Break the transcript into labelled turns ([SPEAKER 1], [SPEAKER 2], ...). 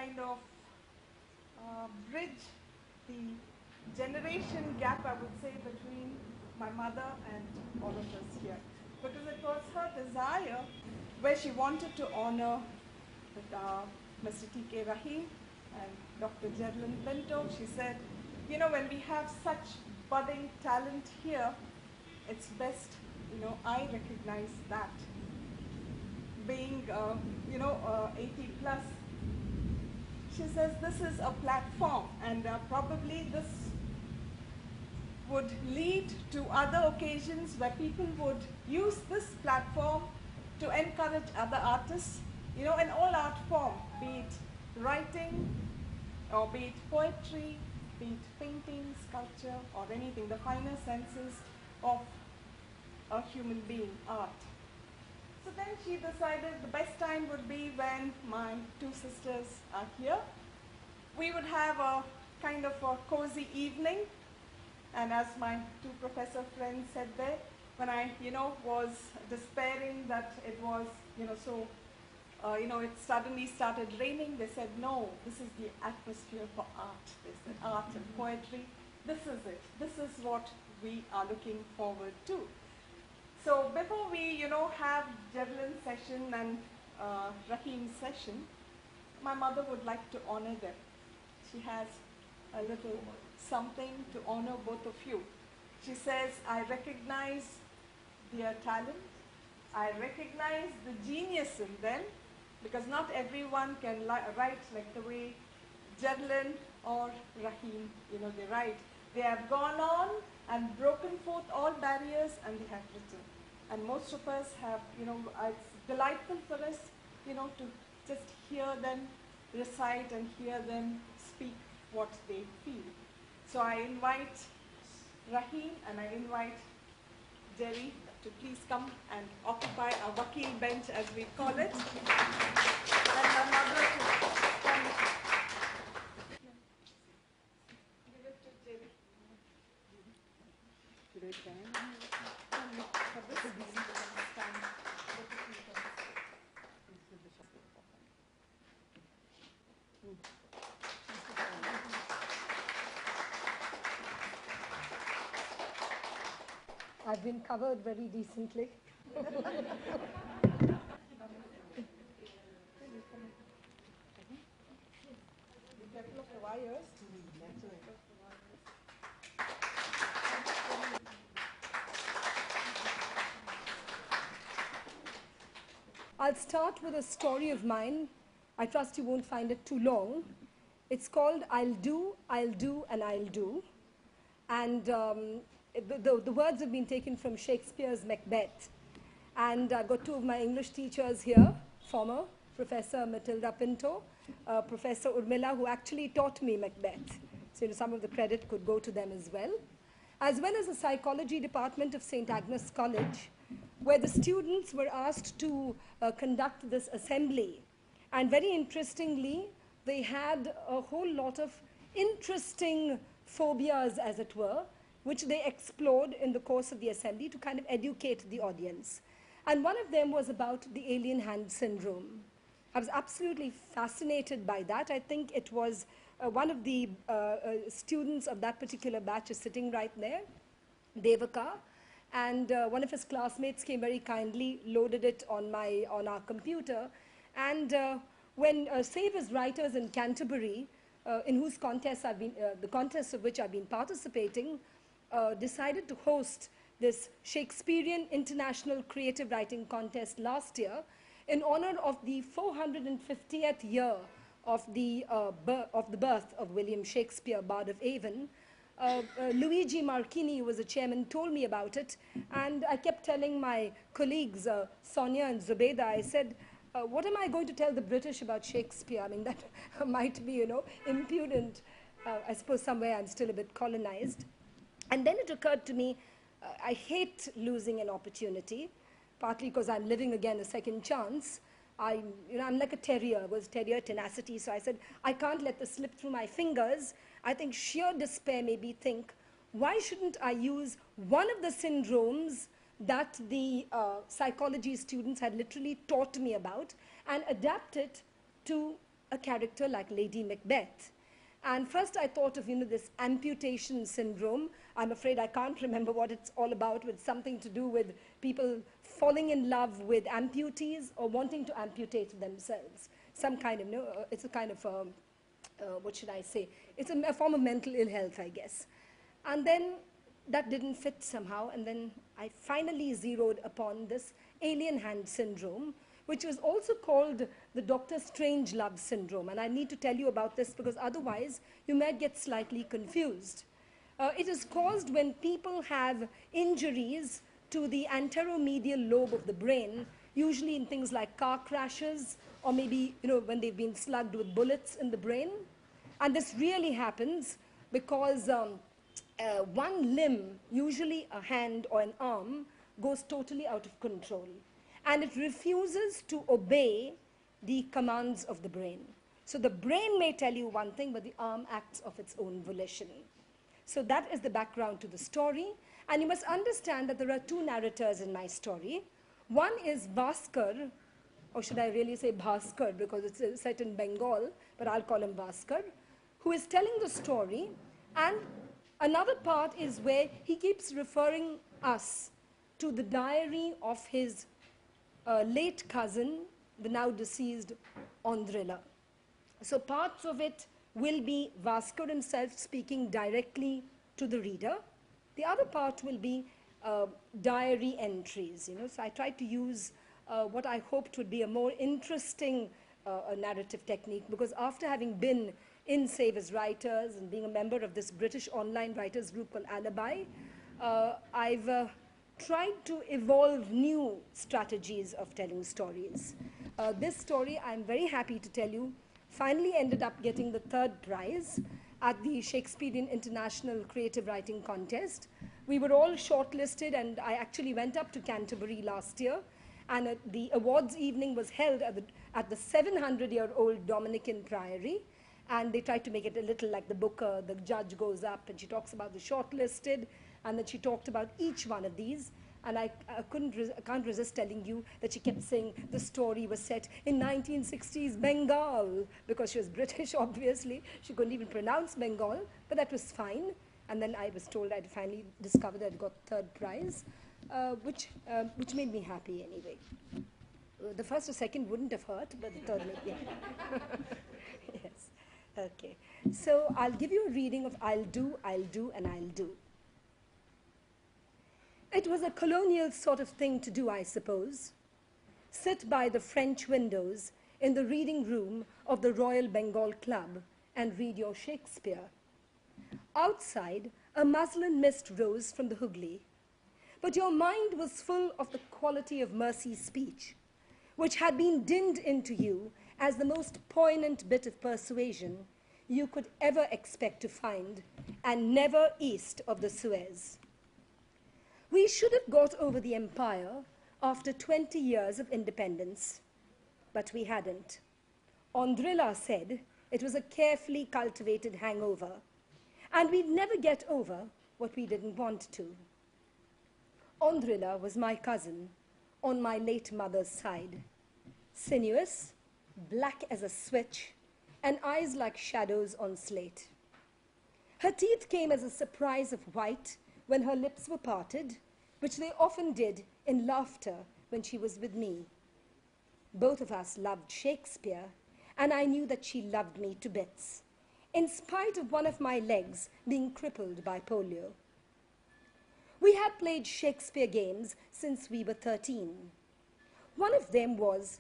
[SPEAKER 1] kind of bridge the generation gap, I would say, between my mother and all of us here. Because it was her desire where she wanted to honor Mr. Teekay Raheem and Dr. Jerlyn Pinto. She said, you know, when we have such budding talent here, it's best, you know, I recognize that. Being, 80 plus, she says this is a platform, and probably this would lead to other occasions where people would use this platform to encourage other artists, you know, in all art form, be it writing, or be it poetry, be it painting, sculpture, or anything, the finer senses of a human being, art. So then she decided the best time would be when my two sisters are here. We would have a kind of a cozy evening, and as my two professor friends said there, when I, was despairing that it was, it suddenly started raining, they said, no, this is the atmosphere for art. They said, art and poetry, this is it. This is what we are looking forward to. So before we, have Jerlyn's session and Raheem's session, my mother would like to honor them. She has a little something to honor both of you. She says, I recognize their talent. I recognize the genius in them, because not everyone can write like the way Jerlyn or Raheem, they write. They have gone on and broken forth all barriers, and they have written. And most of us have, it's delightful for us, to just hear them recite and hear them speak what they feel. So I invite Raheem and I invite Jerry to please come and occupy our Wakil bench, as we call it. And my mother to come. Give it to Jerry.
[SPEAKER 2] I've been covered very decently.
[SPEAKER 1] Be careful of the wires.
[SPEAKER 2] I'll start with a story of mine. I trust you won't find it too long. It's called I'll Do, and I'll Do. And the words have been taken from Shakespeare's Macbeth. And I've got two of my English teachers here, former Professor Matilda Pinto, Professor Urmila, who actually taught me Macbeth. So some of the credit could go to them as well as the psychology department of St. Agnes College, where the students were asked to conduct this assembly. And very interestingly, they had a whole lot of interesting phobias, as it were, which they explored in the course of the assembly to kind of educate the audience. And one of them was about the alien hand syndrome. I was absolutely fascinated by that. I think it was one of the students of that particular batch is sitting right there, Devaka, and one of his classmates came very kindly, loaded it on our computer, and when Save as Writers in Canterbury, in whose contest the contest of which I've been participating, decided to host this Shakespearean International Creative Writing Contest last year in honor of the 450th year of the birth of William Shakespeare, Bard of Avon. Luigi Marchini, who was the chairman, told me about it, and I kept telling my colleagues, Sonya and Zubeda, I said, what am I going to tell the British about Shakespeare? I mean, that might be, impudent. I suppose somewhere I'm still a bit colonized. And then it occurred to me, I hate losing an opportunity, partly because I'm living again a second chance. I'm like a terrier, was terrier tenacity, so I said, I can't let this slip through my fingers. I think sheer despair made me think, why shouldn't I use one of the syndromes that the psychology students had literally taught me about and adapt it to a character like Lady Macbeth. And first I thought of, this amputation syndrome. I'm afraid I can't remember what it's all about, with something to do with people falling in love with amputees or wanting to amputate themselves. Some kind of, it's a kind of, what should I say? It's a form of mental ill health, I guess. And then that didn't fit somehow, and then I finally zeroed upon this alien hand syndrome, which was also called the Dr. Strangelove syndrome. And I need to tell you about this because otherwise you might get slightly confused. It is caused when people have injuries to the anteromedial lobe of the brain, usually in things like car crashes, or maybe when they've been slugged with bullets in the brain. And this really happens because one limb, usually a hand or an arm, goes totally out of control. And it refuses to obey the commands of the brain. So the brain may tell you one thing, but the arm acts of its own volition. So that is the background to the story. And you must understand that there are two narrators in my story. One is Bhaskar, or should I really say Bhaskar, because it's set in Bengal, but I'll call him Bhaskar, who is telling the story. And another part is where he keeps referring us to the diary of his late cousin, the now deceased Andrila. So parts of it will be Bhaskar himself speaking directly to the reader. The other part will be diary entries. So I tried to use what I hoped would be a more interesting narrative technique, because after having been in Save as Writers and being a member of this British online writers group called Alibi, I've tried to evolve new strategies of telling stories. This story, I'm very happy to tell you, finally ended up getting the 3rd prize at the Shakespearean International Creative Writing Contest. We were all shortlisted, and I actually went up to Canterbury last year, and the awards evening was held at the 700-year-old Dominican Priory, and they tried to make it a little like the Booker. The judge goes up and she talks about the shortlisted, and then she talked about each one of these. And I can't resist telling you that she kept saying the story was set in 1960s Bengal, because she was British, obviously. She couldn't even pronounce Bengal, but that was fine. And then I was told I'd finally discovered that I'd got 3rd prize, which made me happy anyway. The 1st or 2nd wouldn't have hurt, but the 3rd made me happy. Yes. Okay. So I'll give you a reading of I'll do, and I'll do. It was a colonial sort of thing to do, I suppose. Sit by the French windows in the reading room of the Royal Bengal Club and read your Shakespeare. Outside, a muslin mist rose from the Hooghly, but your mind was full of the quality of Mercy's speech, which had been dinned into you as the most poignant bit of persuasion you could ever expect to find, and never east of the Suez. We should have got over the empire after 20 years of independence, but we hadn't. Andrila said it was a carefully cultivated hangover, and we'd never get over what we didn't want to. Andrila was my cousin on my late mother's side, sinuous, black as a switch, and eyes like shadows on slate. Her teeth came as a surprise of white when her lips were parted, which they often did in laughter when she was with me. Both of us loved Shakespeare, and I knew that she loved me to bits, in spite of one of my legs being crippled by polio. We had played Shakespeare games since we were 13. One of them was